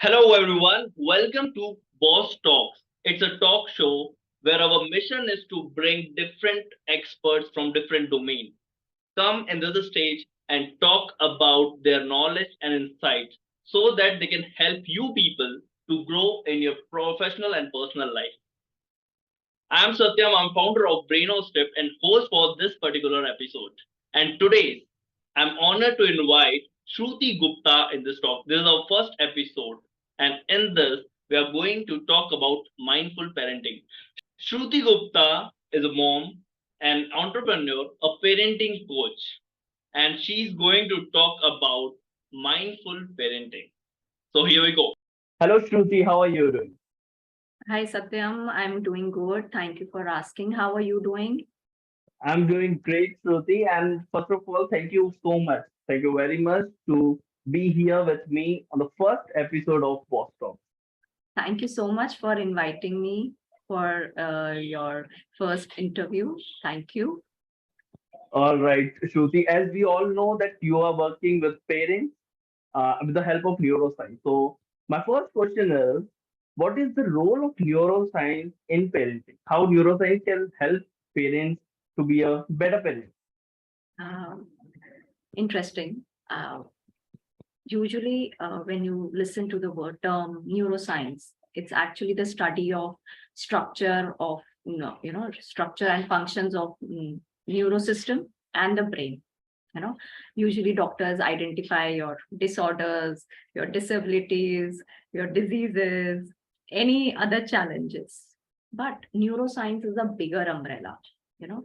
Hello, everyone. Welcome to BOS Talks. It's a talk show where our mission is to bring different experts from different domains come into the stage and talk about their knowledge and insights so that they can help you people to grow in your professional and personal life. I'm Satyam, I'm founder of Brainostrip and host for this particular episode. And today, I'm honored to invite Shruti Gupta in this talk. This is our first episode, and in this, we are going to talk about mindful parenting. Shruti Gupta is a mom, an entrepreneur, a parenting coach, and she's going to talk about mindful parenting. So here we go. Hello, Shruti, how are you doing? Hi Satyam, I'm doing good. Thank you for asking. How are you doing? I'm doing great, Shruti. And first of all, thank you so much. Thank you very much to be here with me on the first episode of Boston. Thank you so much for inviting me for your first interview. Thank you. All right, Shruti. As we all know that you are working with parents with the help of neuroscience. So my first question is, what is the role of neuroscience in parenting? How neuroscience can help parents to be a better parent? Um, Interesting. Usually, when you listen to the word term neuroscience, it's actually the study of structure of structure and functions of neurosystem and the brain. You know, usually doctors identify your disorders, your disabilities, your diseases, any other challenges. But neuroscience is a bigger umbrella. You know,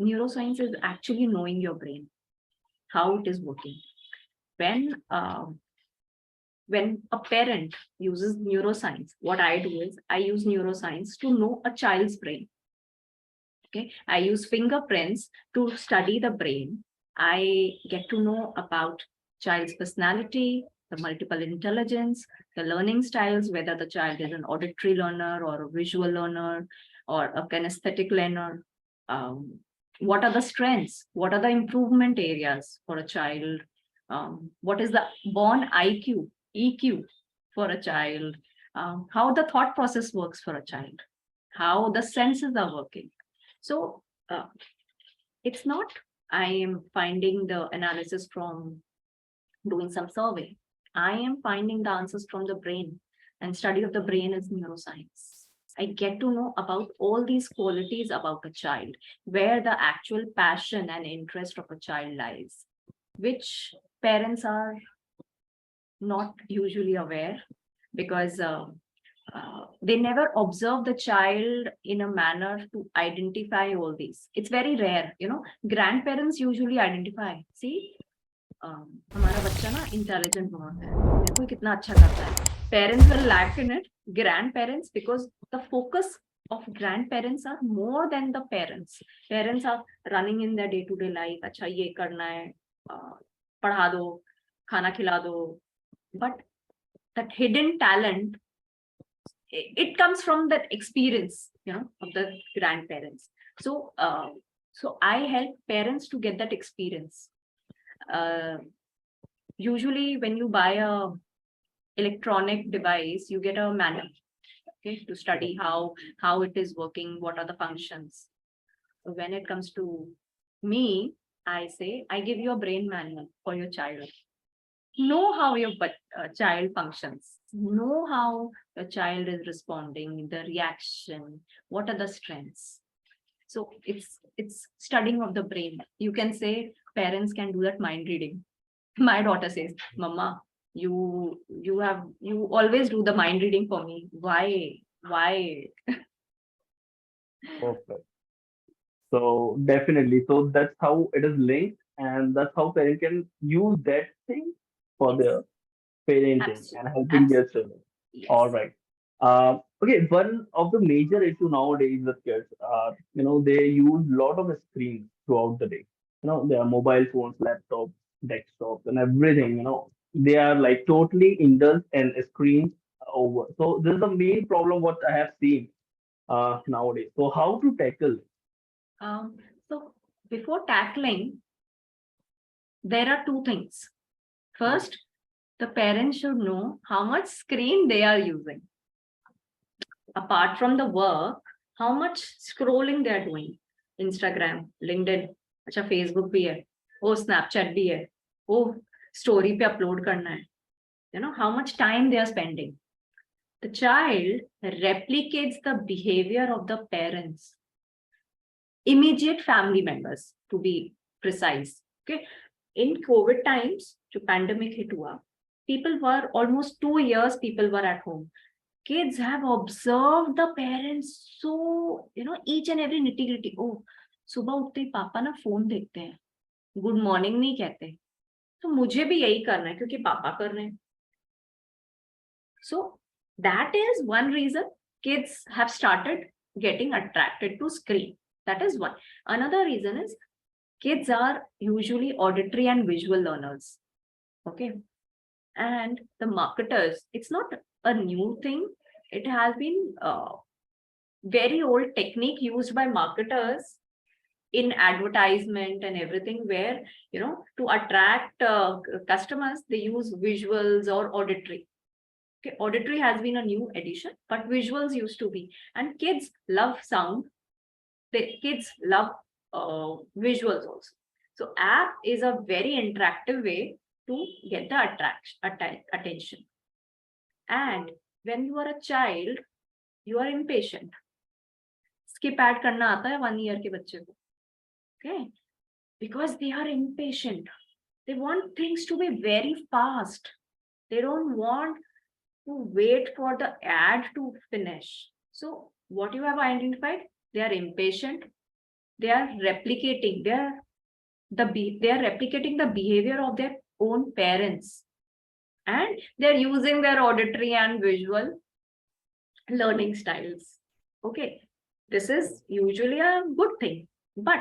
neuroscience is actually knowing your brain, how it is working. When when a parent uses neuroscience, what I do is I use neuroscience to know a child's brain. Okay, I use fingerprints to study the brain. I get to know about child's personality, the multiple intelligence, the learning styles, whether the child is an auditory learner or a visual learner or a kinesthetic learner. Um, what are the strengths? What are the improvement areas for a child? What is the born IQ, EQ for a child? How the thought process works for a child? How the senses are working? So it's not I am finding the analysis from doing some survey. I am finding the answers from the brain, and study of the brain is neuroscience. I get to know about all these qualities about a child, where the actual passion and interest of a child lies, which parents are not usually aware because they never observe the child in a manner to identify all these. It's very rare, grandparents usually identify. See, हमारा बच्चा ना intelligent बहुत है, देखो ये कितना अच्छा करता है. Parents will lack in it. Grandparents, because the focus of grandparents are more than the parents. Parents are running in their day-to-day life. अच्छा ये करना है, पढ़ा दो, खाना खिला दो. But that hidden talent, it comes from that experience, of the grandparents. So I help parents to get that experience. Usually when you buy a electronic device, you get a manual, okay, to study how it is working, what are the functions. So when it comes to me, I say I give you a brain manual for your child. Know how your child functions, know how your child is responding, the reaction, what are the strengths. So it's studying of the brain. You can say parents can do that mind reading. My daughter says, Mama, you always do the mind reading for me. Why? Perfect. So definitely, so that's how it is linked, and that's how parents can use that thing for Yes, their parenting and absolutely, helping their absolutely. children. All Yes. right. Okay, one of the major issue nowadays with kids are, they use a lot of screens throughout the day. Their mobile phones, laptops, desktops, and everything. They are like totally indulged in screens over. So this is the main problem what I have seen nowadays. So how to tackle it? So before tackling, there are two things. First, the parents should know how much screen they are using. Apart from the work, how much scrolling they are doing. Instagram, LinkedIn, अच्छा Facebook भी है, ओ Snapchat भी है, ओ story पे upload करना है. You know how much time they are spending. The child replicates the behavior of the parents, immediate family members to be precise. Okay, in COVID times, जो pandemic hit हुआ, people were almost 2 years people were at home. Kids have observed the parents so, each and every nitty gritty. Oh, सुबह उठते ही पापा ना phone देखते हैं, good morning नहीं कहते, तो मुझे भी यही करना है क्योंकि पापा कर रहे हैं. So that is one reason kids have started getting attracted to screen. That is one. Another reason is kids are usually auditory and visual learners. Okay. And the marketers, it's not a new thing. It has been very old technique used by marketers in advertisement and everything, where, to attract customers, they use visuals or auditory. Okay, auditory has been a new addition, but visuals used to be. And kids love sound. Kids love visuals also. So app is a very interactive way to get the attention. And when you are a child, you are impatient. Skip add करना आता है 1 year के बच्चे को. Okay, because they are impatient. They want things to be very fast. They don't want to wait for the ad to finish. So what you have identified, they are impatient. They are replicating. They are replicating the behavior of their own parents, and they are using their auditory and visual learning styles. Okay, this is usually a good thing, but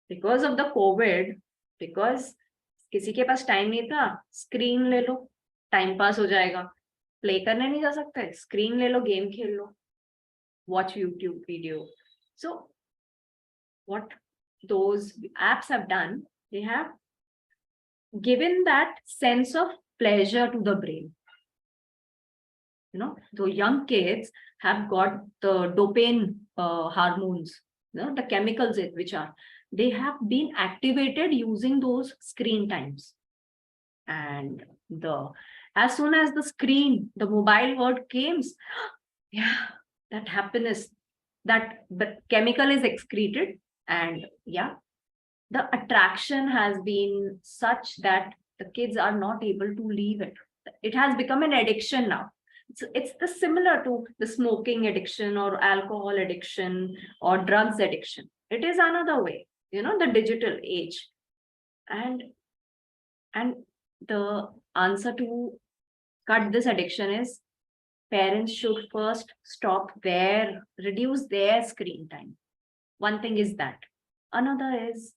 because of the COVID, because किसी के पास time नहीं था, screen ले लो, time pass हो जाएगा. Play करने नहीं जा सकते, स्क्रीन ले लो, गेम खेल लो, watch YouTube video. So what those apps have done, they have given that sense of pleasure to the brain. The young kids have got the dopamine hormones, the chemicals which are, they have been activated using those screen times. And as soon as the screen, the mobile word came, yeah, that happiness, that the chemical is excreted, and yeah, the attraction has been such that the kids are not able to leave it. It has become an addiction now. It's the similar to the smoking addiction or alcohol addiction or drugs addiction. It is another way, the digital age. And the answer to cut this addiction is parents should first reduce their screen time. One thing is that. Another is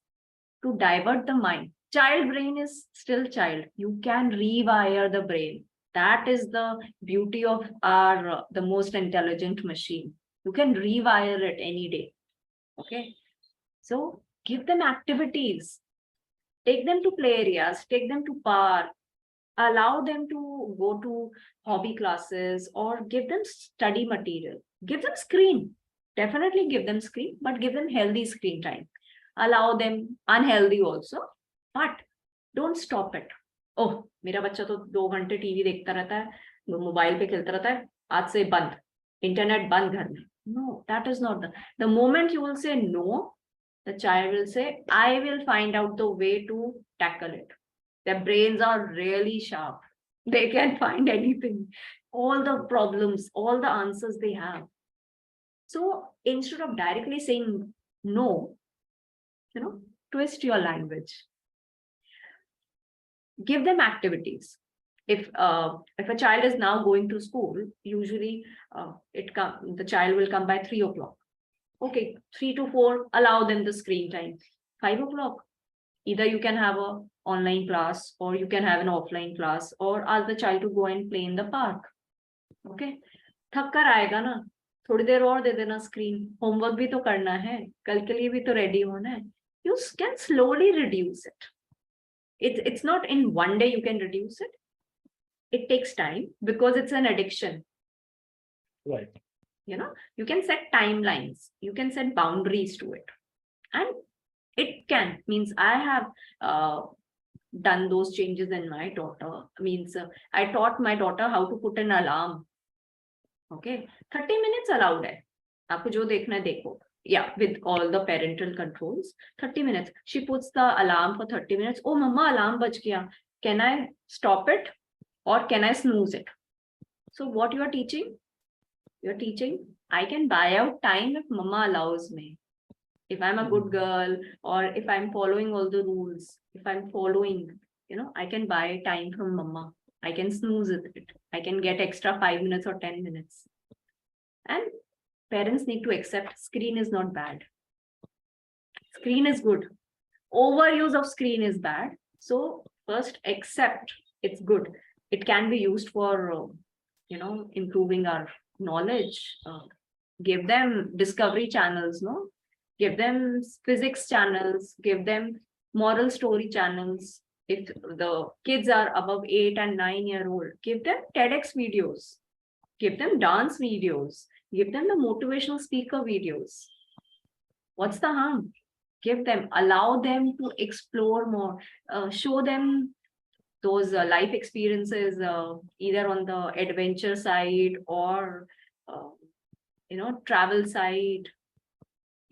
to divert the mind. Child brain is still child. You can rewire the brain. That is the beauty of the most intelligent machine. You can rewire it any day. Okay. So give them activities. Take them to play areas. Take them to park. Allow them to go to hobby classes, or give them study material. Give them screen. Definitely give them screen, but give them healthy screen time. Allow them unhealthy also, but don't stop it. ओह, मेरा बच्चा तो 2 घंटे TV देखता रहता है, mobile पे खेलता रहता है, आज से बंद, इंटरनेट बंद घर में. No, that is not the moment you will say no, the child will say, I will find out the way to tackle it. Their brains are really sharp. They can find anything, all the problems, all the answers they have. So instead of directly saying no, twist your language. Give them activities. If a child is now going to school, usually the child will come by 3 o'clock. Okay, 3 to 4, allow them the screen time. 5 o'clock, either you can have a online class, or you can have an offline class, or ask the child to go and play in the park. Okay, थक कर आएगा ना, थोड़ी देर और दे देना screen, homework भी तो करना है, कल के लिए भी तो रेडी होना है. You can slowly reduce it. It's not in one day you can reduce it. It takes time because it's an addiction. Right. You can set timelines, you can set boundaries to it, and it can means I have uh, done those changes in my daughter. Means I taught my daughter how to put an alarm. Okay, 30 minutes allowed hai. आपको जो देखना है देखो. Yeah, with all the parental controls, 30 minutes. She puts the alarm for 30 minutes. Oh, mama, alarm baj gaya. Can I stop it or can I snooze it? So what you are teaching? You're teaching I can buy out time if mama allows me. If I'm a good girl, or if I'm following all the rules, if I'm following, I can buy time from mama. I can snooze it. I can get extra 5 minutes or 10 minutes. And parents need to accept screen is not bad. Screen is good. Overuse of screen is bad. So first accept it's good. It can be used for, improving our knowledge. Give them discovery channels, no? Give them physics channels, give them moral story channels. If the kids are above 8 and 9 year old, give them TEDx videos, give them dance videos, give them the motivational speaker videos. What's the harm? Give them, allow them to explore more, show them those life experiences, either on the adventure side or, travel side.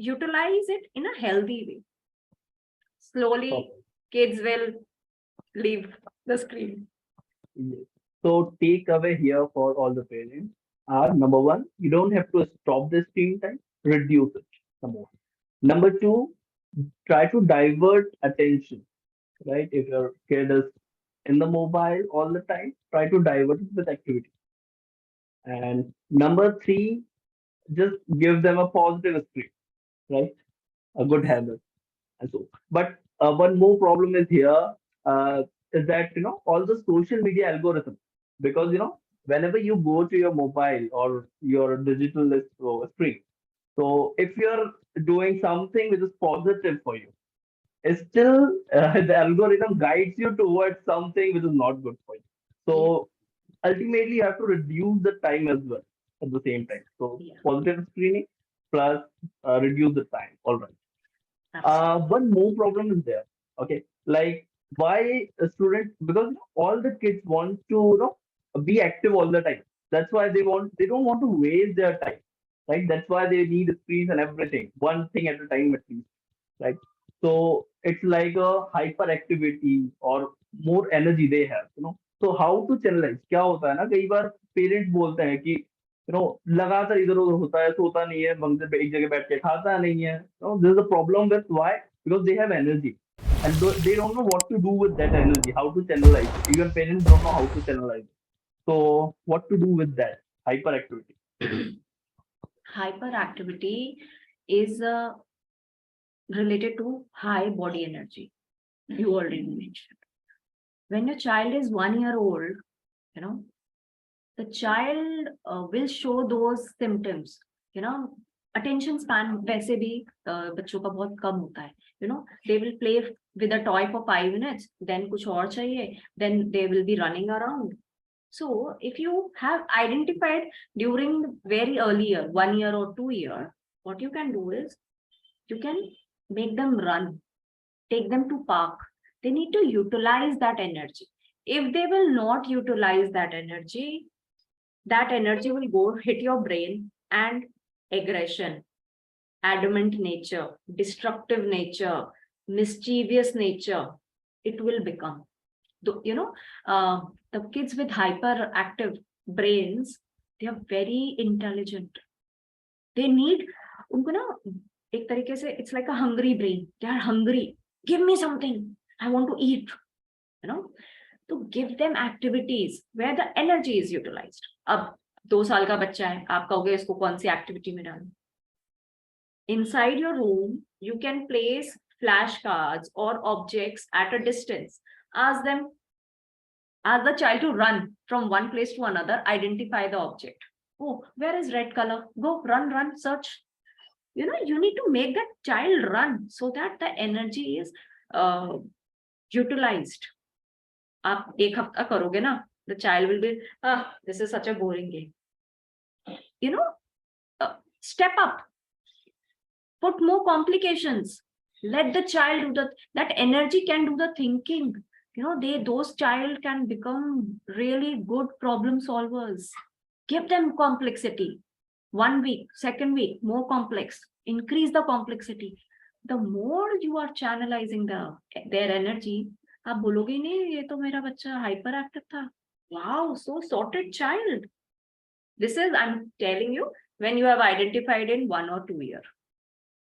Utilize it in a healthy way. Slowly, kids will leave the screen. Yes. So takeaway here for all the parents are: number one, you don't have to stop the screen time, reduce it. Number one. Number two, try to divert attention. Right? If your kid is in the mobile all the time, try to divert it with activity. And number three, just give them a positive screen, right? A good Yes. habit. And so, but one more problem is here, is that all the social media algorithm, because whenever you go to your mobile or your digital screen, so if you're doing something which is positive for you, it's still the algorithm guides you towards something which is not good for you. Yeah. So ultimately you have to reduce the time as well at the same time. So Yeah. positive screening plus reduce the time. All right. Absolutely. One more problem is there. Okay, like why a student? Because all the kids want to be active all the time. That's why they don't want to waste their time, right? That's why they need screens and everything, one thing at a time at least, right? So it's like a hyperactivity or more energy they have. So how to channelize? क्या होता है ना, कई बार parents बोलते हैं कि लगातार इधर उधर होता है, सोता नहीं है, मंदिर पे एक जगह बैठ के खाता नहीं है. This is a problem with why? Because they have energy and they don't know what to do with that energy, how to channelize it. Even parents don't know how to channelize it. So what to do with that hyperactivity? Hyperactivity is related to high body energy. You already mentioned. When your child is 1 year old, you know, the child will show those symptoms. Attention span वैसे भी बच्चों का बहुत कम होता है. They will play with a toy for 5 minutes, then कुछ और चाहिए, then they will be running around. So if you have identified during very early year, 1 year or 2 year, what you can do is you can make them run, take them to park. They need to utilize that energy. If they will not utilize that energy will go hit your brain, and aggression, adamant nature, destructive nature, mischievous nature, it will become. The kids with hyperactive brains, they are very intelligent. They need, उनको ना एक तरीके से, it's like a hungry brain. They are hungry. Give me something. I want to eat. To give them activities where the energy is utilized. अब 2 साल का बच्चा है, आप कहोगे इसको कौन सी एक्टिविटी में डालूं? Inside your room, you can place flashcards or objects at a distance. Ask the child to run from one place to another, identify the object. Oh, where is red color? Go, run, search. You need to make that child run so that the energy is utilized. आप एक हफ्ता करोगे ना, The child will be, this is such a boring game. Step up, put more complications. Let the child do that energy can do the thinking. Those child can become really good problem solvers. Give them complexity. 1 week, second week, more complex. Increase the complexity. The more you are channelizing their energy, आप बोलोगे नहीं ये तो मेरा बच्चा hyper active था. Wow, so sorted child. This is, I'm telling you, when you have identified in 1 or 2 years.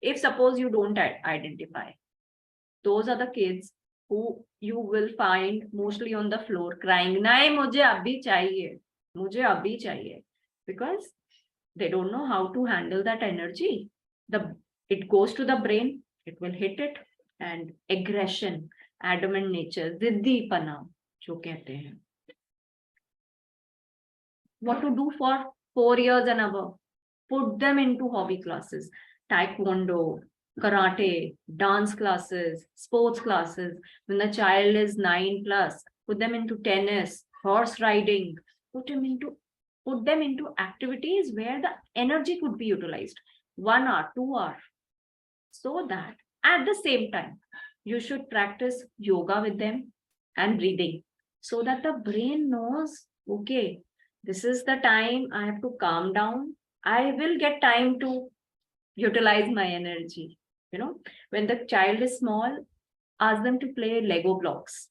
If suppose you don't identify, those are the kids who you will find mostly on the floor crying, nahi mujhe abhi chahiye, because they don't know how to handle that energy. It goes to the brain, it will hit it, and aggression, adamant nature, ziddipana, jo kehte hain. What to do for 4 years and above? Put them into hobby classes, taekwondo, karate, dance classes, sports classes. When the child is 9 plus, put them into tennis, horse riding, put them into activities where the energy could be utilized 1 hour, 2 hours. So that at the same time, you should practice yoga with them and breathing, so that the brain knows, okay, this is the time I have to calm down. I will get time to utilize my energy. When the child is small, ask them to play Lego blocks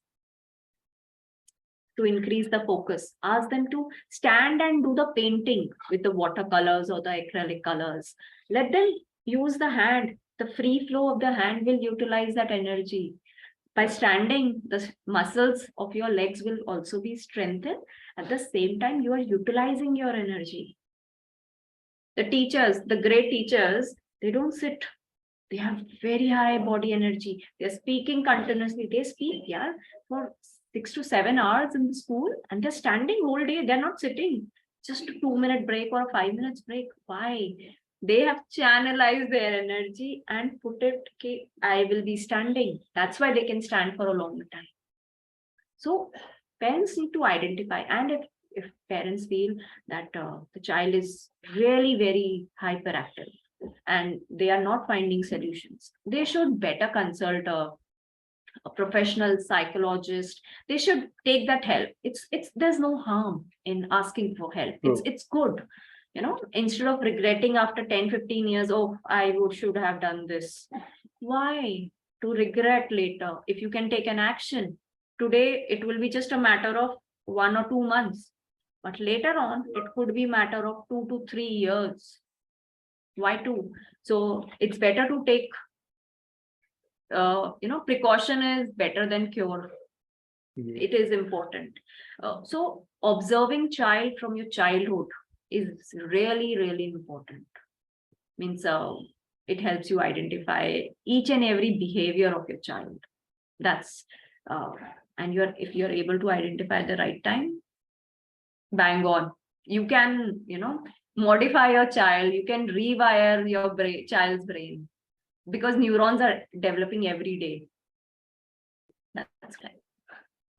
to increase the focus. Ask them to stand and do the painting with the watercolors or the acrylic colors. Let them use the hand. The free flow of the hand will utilize that energy. By standing, the muscles of your legs will also be strengthened. At the same time, you are utilizing your energy. The teachers, the great teachers, they don't sit. They have very high body energy. They're speaking continuously. They speak, for 6 to 7 hours in the school, and they're standing whole day. They're not sitting. Just a 2-minute break or a 5 minutes break. Why? They have channelized their energy and put it, okay, I will be standing. That's why they can stand for a long time. So parents need to identify, and if parents feel that the child is really very hyperactive and they are not finding solutions, they should better consult a professional psychologist. They should take that help. There's no harm in asking for help. It's good. Instead of regretting after 10-15 years, oh, should have done this. Why to regret later? If you can take an action today, it will be just a matter of 1 or 2 months, but later on it could be matter of 2 to 3 years. Why 2? So it's better to take precaution is better than cure. It is important. So observing child from your childhood is really, really important. Means it helps you identify each and every behavior of your child. That's and if you're able to identify the right time, bang on. You can, modify your child. You can rewire your child's brain, because neurons are developing every day. That's right.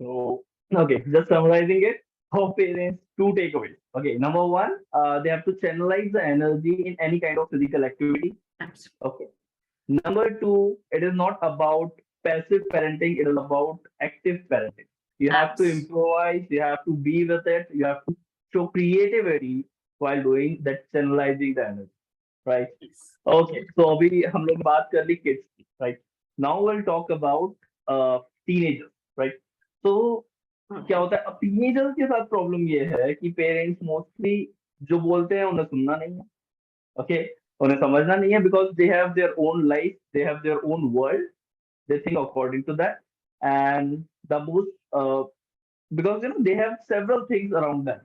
So, okay, just summarizing it, for parents, 2 takeaways. Okay, number 1, they have to channelize the energy in any kind of physical activity. Absolutely. Okay. Number 2, it is not about passive parenting, it is about active parenting. You have to improvise, you have to be with it, you have to show creativity while doing that, channelizing the energy. Right? Okay, so अभी हम लोग बात कर ली kids की, right? Now we'll talk about teenagers, right? So क्या होता है, अब teenagers के साथ प्रॉब्लम ये है कि पेरेंट्स मोस्टली जो बोलते हैं उन्हें सुनना नहीं है, okay? उन्हें समझना नहीं है, because they have their own life, they have their own world, they think according to that, and the most because they have several things around them,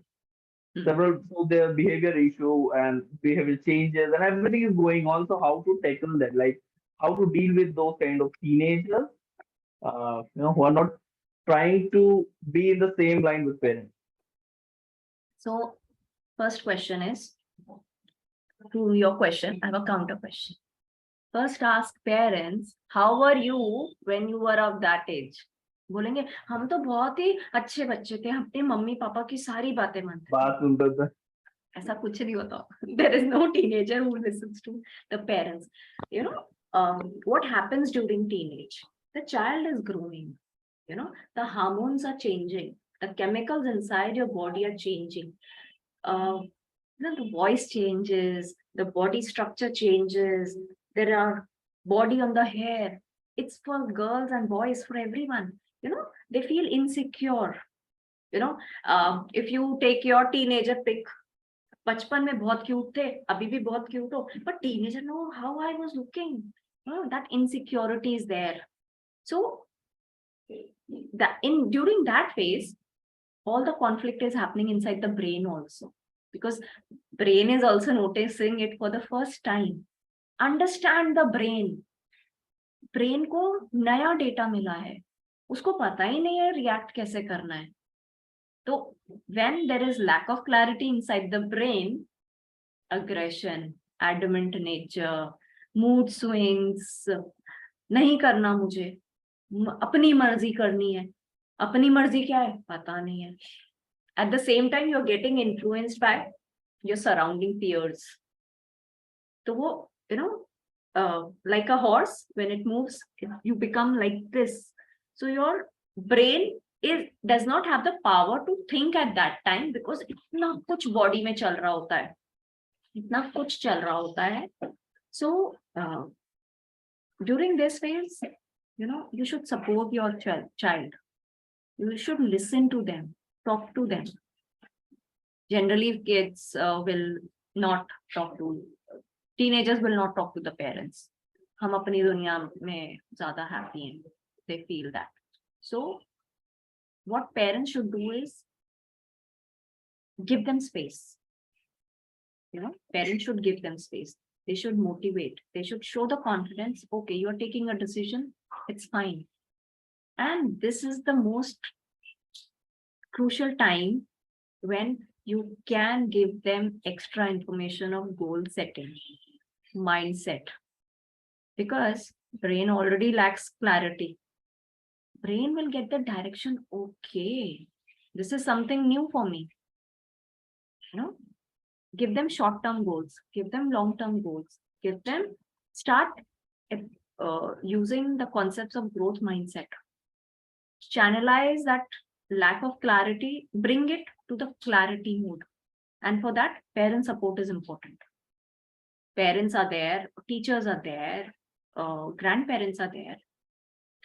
so their behavior issue and behavior changes and everything is going on. So how to tackle that, like how to deal with those kind of teenagers who are not trying to be in the same line with parents. So first question is, to your question, I have a counter question. First ask parents, how were you when you were of that age? बोलेंगे हम तो बहुत ही अच्छे बच्चे थे, अपने mummy papa की सारी बातें मानते थे। बात सुनते थे। ऐसा कुछ नहीं होता। There is no teenager who listens to the parents. You know, what happens during teenage? The child is growing. You know, the hormones are changing. The chemicals inside your body are changing. The voice changes. The body structure changes. There are body on the hair. It's for girls and boys, for everyone. You know, they feel insecure. You know, if you take your teenager pic, बचपन में बहुत cute थे, अभी भी बहुत cute हो, but teenager know how I was looking. That insecurity is there. So during that phase, all the conflict is happening inside the brain also, because brain is also noticing it for the first time. Understand the brain. Brain को नया data मिला है, उसको पता ही नहीं है react कैसे करना है. तो when there is lack of clarity inside the brain, aggression, adamant nature, mood swings, नहीं करना मुझे, अपनी मर्जी करनी है, अपनी मर्जी क्या है पता नहीं है. At the same time you're getting influenced by your surrounding peers. तो वो like a horse, when it moves, you become like this. So your brain does not have the power to think at that time, because इतना कुछ body में चल रहा होता है, इतना कुछ चल रहा होता है. So during this phase, you should support your child. You should listen to them, talk to them. Generally, kids will not talk to, teenagers will not talk to the parents. हम अपनी दुनिया में ज़्यादा happy हैं. They feel that. So what parents should do is give them space. Parents should give them space. They should motivate. They should show the confidence. Okay, you're taking a decision. It's fine. And this is the most crucial time when you can give them extra information of goal setting, mindset. Because brain already lacks clarity. Brain will get the direction. Okay, this is something new for me. Give them short-term goals, give them long-term goals, give them, start using the concepts of growth mindset. Channelize that lack of clarity, bring it to the clarity mode. And for that, parent support is important. Parents are there, teachers are there, grandparents are there.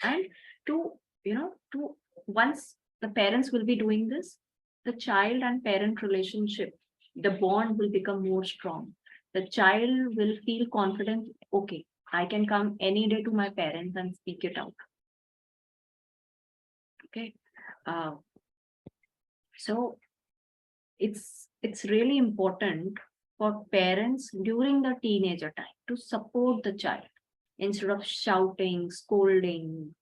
And once the parents will be doing this, the child and parent relationship, the bond will become more strong. The child will feel confident. Okay, I can come any day to my parents and speak it out. Okay. So it's really important for parents during the teenager time to support the child instead of shouting, scolding.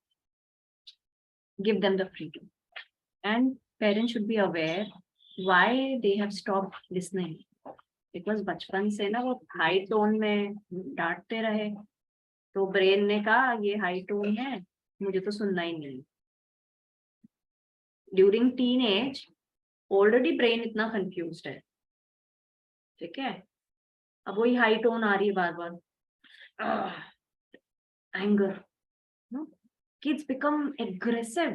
Give them the freedom. And parents should be aware why they have stopped listening. Because बचपन से ना वो high tone में डांटते रहे, तो brain ने कहा ये हाई टोन है, मुझे तो सुनना ही नहीं. ड्यूरिंग टीनेज ऑलरेडी ब्रेन इतना कंफ्यूज्ड है, ठीक है. अब वही हाई टोन आ रही है बार बार, anger. Kids become aggressive.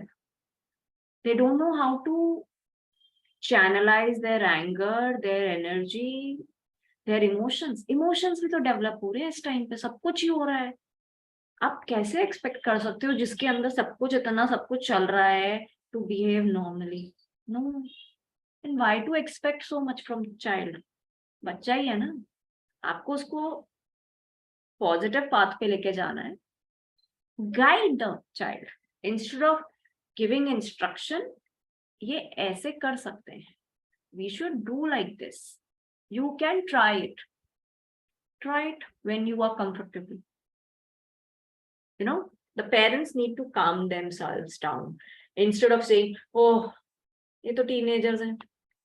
They don't know how to channelize their anger, their energy, their emotions. Emotions भी तो डेवलप हो रहे हैं इस टाइम पे, सब कुछ ही हो रहा है. आप कैसे एक्सपेक्ट कर सकते हो जिसके अंदर सब कुछ इतना सब कुछ चल रहा है to behave normally? No. And why to expect so much from child? बच्चा ही है ना, आपको उसको पॉजिटिव पाथ पे लेके जाना है. Guide the child instead of giving instruction. ये ऐसे कर सकते हैं. We should do like this. You can try it. Try it when you are comfortable. The parents need to calm themselves down instead of saying, "Oh, ये तो teenagers हैं,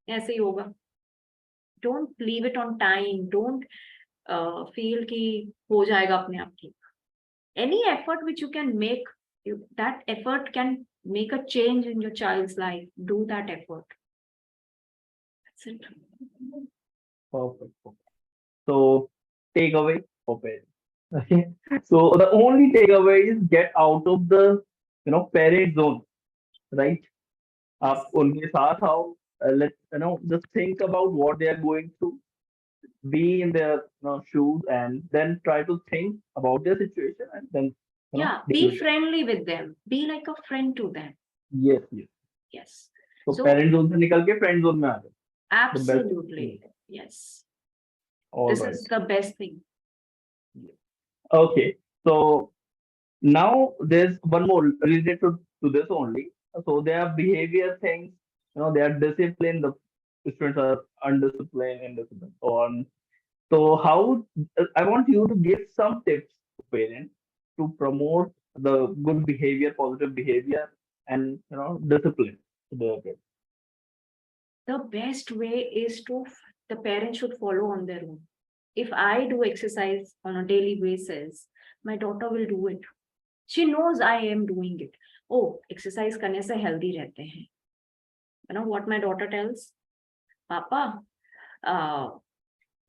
ऐसे ही होगा." Don't leave it on time. Don't feel कि हो जाएगा अपने आप ठीक. Any effort which you can make, that effort can make a change in your child's life, do that effort. That's it. Perfect. So takeaway for parents. Okay. So the only takeaway is get out of the parent zone, right? Yes. आप उनके साथ आओ. Let's just think about what they are going through. Be in their shoes and then try to think about their situation and then Yeah, deal be with it. friendly with them. Be like a friend to them. Yes, yes. Yes. So So parent zone से निकल के friend zone में आ जाओ. The best. absolutely. Yes. All This right. is the best thing. Okay. So now there's one more related to this only. So there are behavior things, they are disciplined, the students are undisciplined, indisciplined, so on. So how I want you to give some tips to parents to promote the good behavior, positive behavior, and discipline to the kids. The best way is to, the parents should follow on their own. If I do exercise on a daily basis, my daughter will do it. She knows I am doing it. Oh, exercise करने से healthy रहते हैं. You know what my daughter tells? Papa,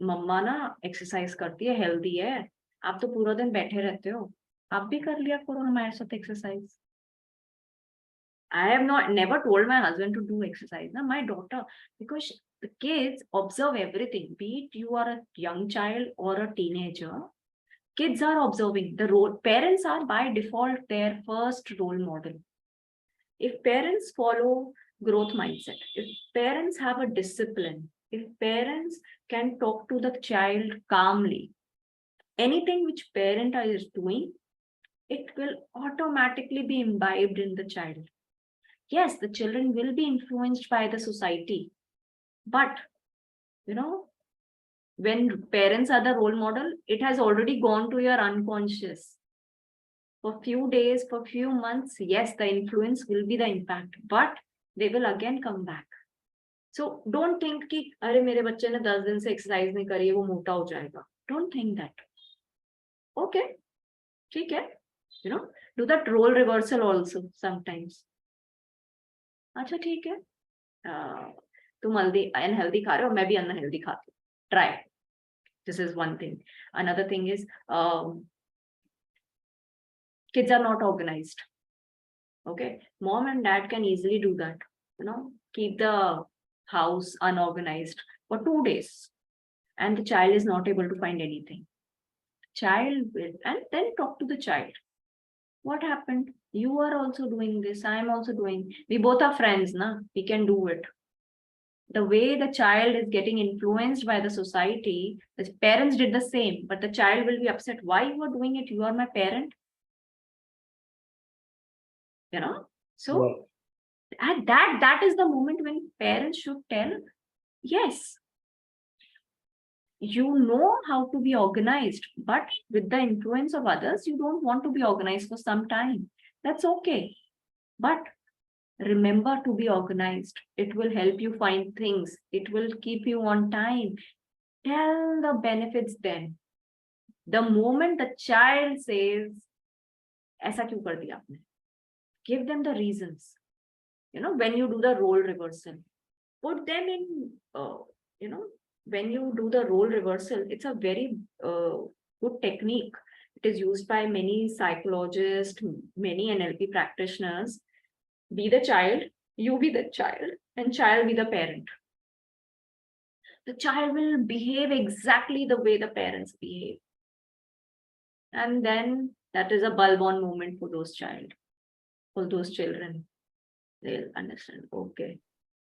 मम्मा ना exercise करती है, healthy है. आप तो पूरा दिन बैठे रहते हो, आप भी कर लिया करो हमारे साथ exercise. I have not never told my husband to do exercise. Now my daughter, because the kids observe everything, be it you are a young child or a teenager, kids are observing the role. Parents are by default their first role model. If parents follow growth mindset, if parents have a discipline, if parents can talk to the child calmly, anything which parent is doing, it will automatically be imbibed in the child. Yes, the children will be influenced by the society, but you know, when parents are the role model, it has already gone to your unconscious. For few days, for few months, yes, the influence will be the impact, but they will again come back. So don't think कि अरे मेरे बच्चे ने 10 दिन से exercise नहीं करी, वो मोटा हो जाएगा. Don't think that. Okay, ठीक है. You know, do that role reversal also sometimes. अच्छा ठीक है, तुम अनहेल्दी खा रहे हो, मैं भी अनहेल्दी खाती हूँ. Try. This is one thing. Another thing is kids are not organized. Okay, mom and dad can easily do that. You know, keep the house unorganized for 2 days, and the child is not able to find anything. Child will, and then talk to the child. What happened? You are also doing this. I am also doing. We both are friends, na? We can do it. The way the child is getting influenced by the society, the parents did the same, but the child will be upset. Why you are doing it? You are my parent. You know. So Yeah. at that is the moment when parents should tell, yes, you know how to be organized, but with the influence of others, you don't want to be organized for some time. That's okay. But remember to be organized. It will help you find things. It will keep you on time. Tell the benefits then. The moment the child says, ऐसा क्यों कर दिया आपने? Give them the reasons. You know, when you do the role reversal, put them in, you know, when you do the role reversal, it's a very good technique. It is used by many psychologists, many NLP practitioners. Be the child, you be the child, and child be the parent. The child will behave exactly the way the parents behave. And then that is a bulb on moment for those children. They'll understand, okay.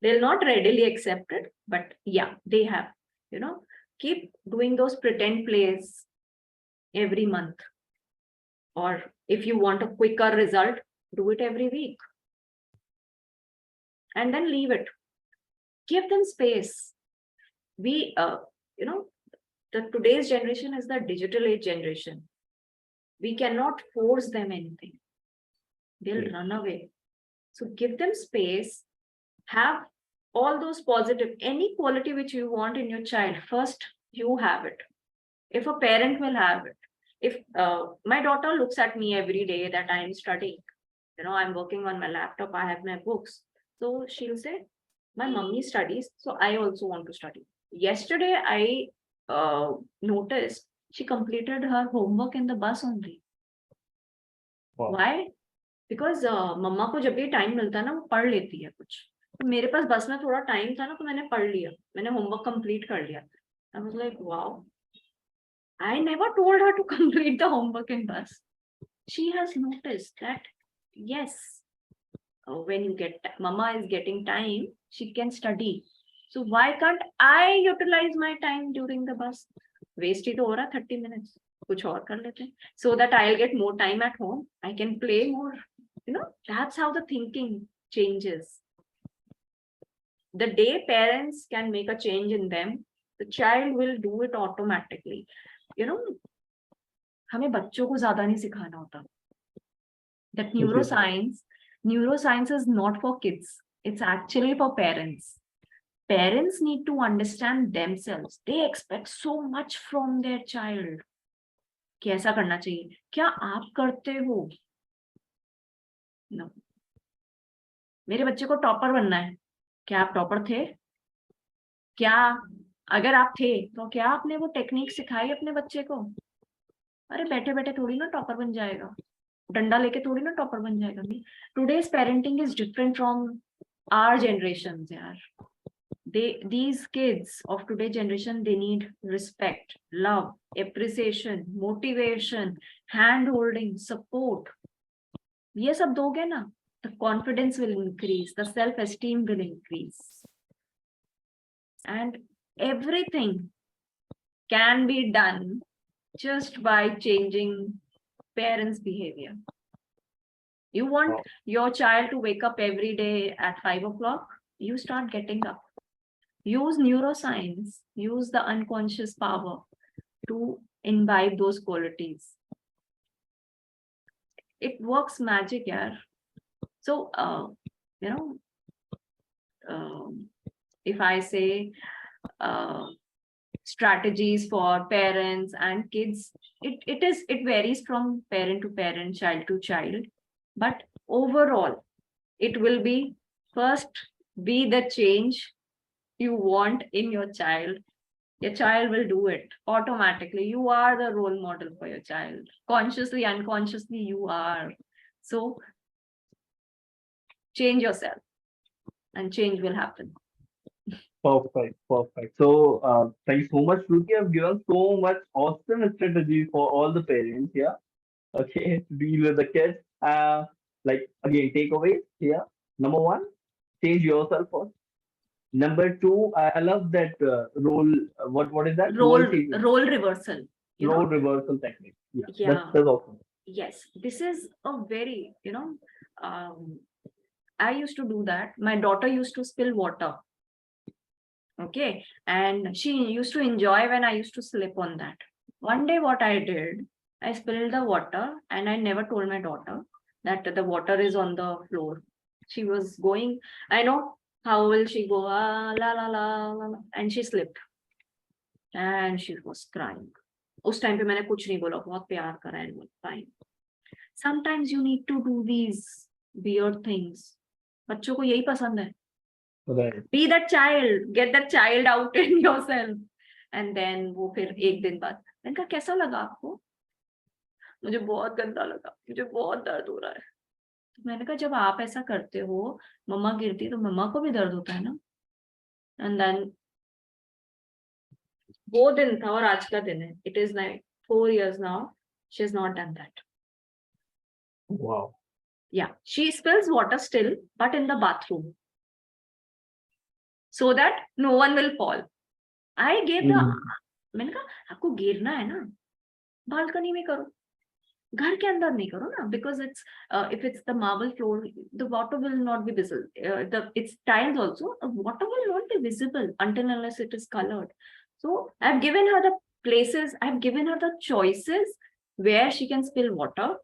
They'll not readily accept it, but yeah, they have, you know, keep doing those pretend plays every month. Or if you want a quicker result, do it every week. And then leave it. Give them space. We, you know, today's generation is the digital age generation. We cannot force them anything. They'll run away. So give them space. Have all those positive, any quality which you want in your child, first you have it. If a parent will have it, if my daughter looks at me every day that I am studying, I'm working on my laptop, I have my books. So she'll say, my mummy studies, so I also want to study. Yesterday, I noticed she completed her homework in the bus only. Wow. Why? Because मम्मा को जब भी time मिलता है ना, वो पढ़ लेती है कुछ. तो मेरे पास बस में थोड़ा टाइम था ना, तो मैंने पढ़ लिया, मैंने होमवर्क कंप्लीट कर लिया. I was like, wow. I never told her to complete the homework in bus. She has noticed that, yes, when you get, mama is getting time, she can study. So why can't I utilize my time during the bus? Waste ही तो हो रहा 30 minutes. कुछ और कर लेते हैं. So that I'll get more time at home. I can play more. That's how the thinking changes. The day parents can make a change in them, the child will do it automatically. हमें बच्चों को ज्यादा नहीं सिखाना होता. That neuroscience is not for kids. It's actually for parents. Parents need to understand themselves. They expect so much from their child. कैसा करना चाहिए? क्या आप करते हो? No. मेरे बच्चे को टॉपर बनना है. क्या आप टॉपर थे? क्या अगर आप थे तो क्या आपने वो टेक्निक सिखाई अपने बच्चे को? अरे बैठे बैठे थोड़ी ना टॉपर बन जाएगा. डंडा लेके थोड़ी ना टॉपर बन जाएगा. Today's parenting is different from our generations, yaar. These kids of today's generation, they need respect, love, appreciation, motivation, hand holding, support. ये सब दोगे ना, the confidence will increase, the self-esteem will increase. And everything can be done just by changing parents' behavior. You want your child to wake up every day at 5 o'clock, you start getting up. Use neuroscience, use the unconscious power to imbibe those qualities. It works magic, yaar. So, if I say strategies for parents and kids, it varies from parent to parent, child to child. But overall, it will be first, be the change you want in your child. Your child will do it automatically. You are the role model for your child. Consciously, unconsciously, you are. So change yourself and change will happen. Perfect, perfect. So, thank you so much, Shruti. You have given so much awesome strategy for all the parents here. Okay, to deal with the kids. Like again, takeaways here. Number one, change yourself first. Number two, I love that role. What is that? Role changing. role reversal. Role reversal technique. Yeah, Yeah. that's awesome. Yes, this is a very, I used to do that. My daughter used to spill water. Okay. And she used to enjoy when I used to slip on that. One day, what I did, I spilled the water and I never told my daughter that the water is on the floor. She was going, I know, how will she go? Ah, la, la, la, la, la, and she slipped. And she was crying. उस time पे मैंने कुछ नहीं बोला, बहुत प्यार करा and fine. Sometimes you need to do these weird things. बच्चों को यही पसंद है. Right. Be that child, get that child out in yourself. And then वो फिर एक दिन बाद मैंने कहा कैसा लगा आपको? मुझे बहुत गंदा लगा, मुझे बहुत दर्द हो रहा है. तो मैंने कहा जब आप ऐसा करते हो, मम्मा गिरती तो मम्मा को भी दर्द होता है ना. And then वो दिन था और आज का दिन है. It is like 4 years now. She has not done that. Wow. Yeah, she spills water still, but in the bathroom, so that no one will fall. I gave the. मैंने कहा आपको गिरना है ना, बालकनी में करो, घर के अंदर नहीं करो ना, because it's if it's the marble floor, the water will not be visible. It's tiles also, the water will not be visible until unless it is colored. So I've given her the places, I've given her the choices where she can spill water,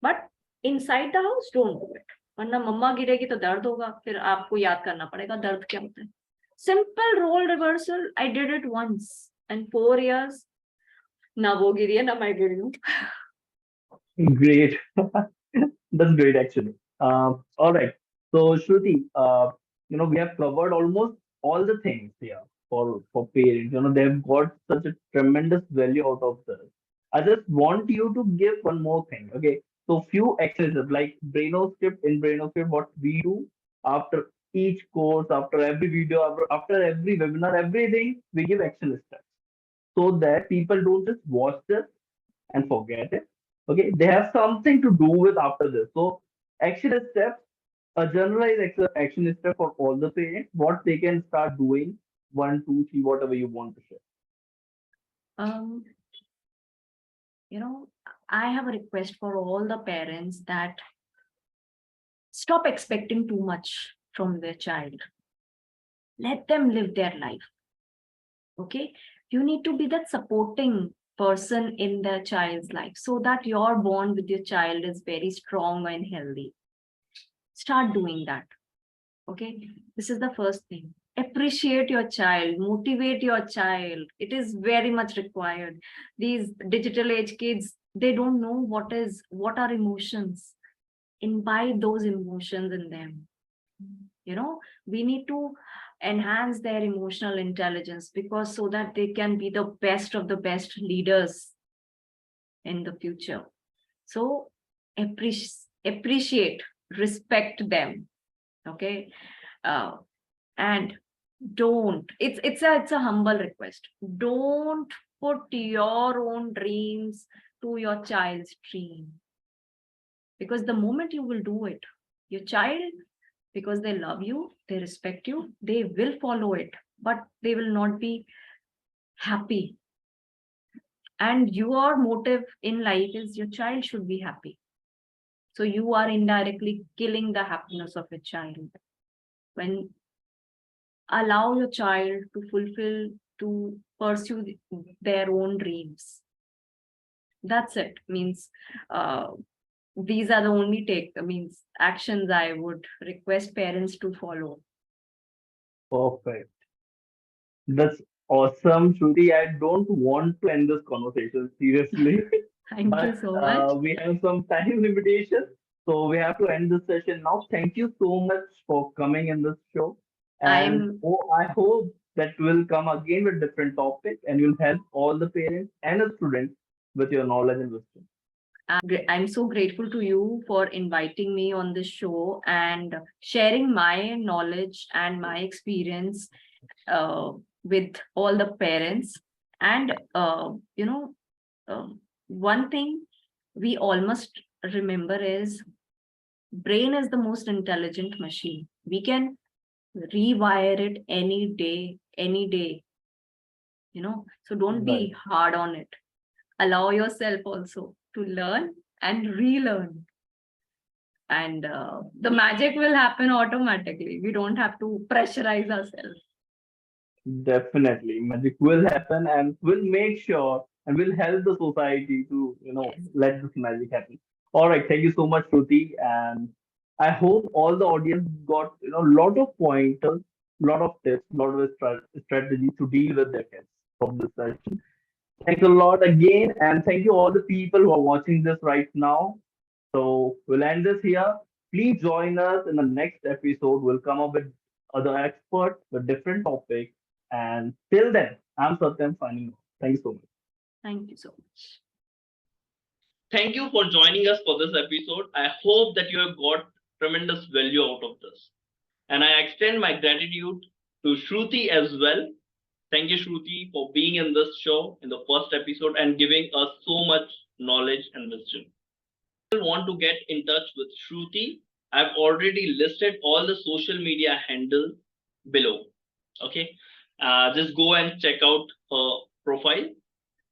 but inside the house, don't do it. वरना मम्मा गिरेगी तो दर्द होगा, फिर आपको याद करना पड़ेगा दर्द क्या होता है. Simple role reversal. I did it once, and 4 years. ना वो गिरी है ना मैं गिरी हूँ. Great. That's great, actually. All right. So, Shruti, we have covered almost all the things here for parents. They've got such a tremendous value out of this. I just want you to give one more thing. Okay. So, few exercises like Braino script. In Braino script, what we do after each course, after every video, after every webinar, everything, we give action steps so that people don't just watch this and forget it. Okay, they have something to do with after this. So action steps, a generalized action step for all the parents, what they can start doing, one, two, three, whatever you want to share. Um, you know, I have a request for all the parents that stop expecting too much from their child. Let them live their life. Okay, you need to be that supporting person in their child's life so that your bond with your child is very strong and healthy. Start doing that. Okay, this is the first thing. Appreciate your child, motivate your child. It is very much required. These digital age kids, they don't know what are emotions. Imbibe those emotions in them. We need to enhance their emotional intelligence, because so that they can be the best of the best leaders in the future. So appreciate, respect them. Okay, uh, and don't, it's a humble request, don't put your own dreams to your child's dream, because the moment you will do it, your child, because they love you, they respect you, they will follow it, but they will not be happy. And your motive in life is your child should be happy. So you are indirectly killing the happiness of your child when allow your child to pursue their own dreams. That's it. Means these are the only means actions I would request parents to follow. Perfect. That's awesome, Shruti. I don't want to end this conversation seriously, Thank you but so much. we have some time limitation, so we have to end this session now. Thank you so much for coming in this show, and I'm I hope that we'll come again with different topic, and you'll help all the parents and the students with your knowledge and wisdom. I'm so grateful to you for inviting me on this show and sharing my knowledge and my experience uh, with all the parents. And one thing we all must remember is brain is the most intelligent machine. We can rewire it any day. So don't Right. be hard on it. Allow yourself also to learn and relearn, and the magic will happen automatically. We don't have to pressurize ourselves. Definitely, magic will happen, and we'll make sure and we'll help the society to, Yes. let this magic happen. All right, thank you so much, Shruti, and I hope all the audience got, lot of pointers, lot of tips, lot of strategies to deal with their kids from this session. Thanks a lot again, and thank you all the people who are watching this right now. So we'll end this here. Please join us in the next episode. We'll come up with other experts with different topics. And till then, I'm Satyam signing off. Thank you so much. Thank you so much. Thank you for joining us for this episode. I hope that you have got tremendous value out of this. And I extend my gratitude to Shruti as well. Thank you, Shruti, for being in this show in the first episode and giving us so much knowledge and wisdom. If you want to get in touch with Shruti, I've already listed all the social media handles below. Okay, just go and check out her profile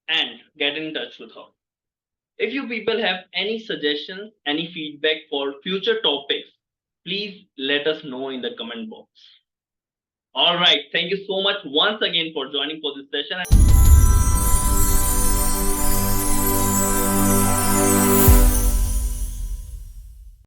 and get in touch with her. If you people have any suggestions, any feedback for future topics, please let us know in the comment box. All right, thank you so much once again for joining for this session.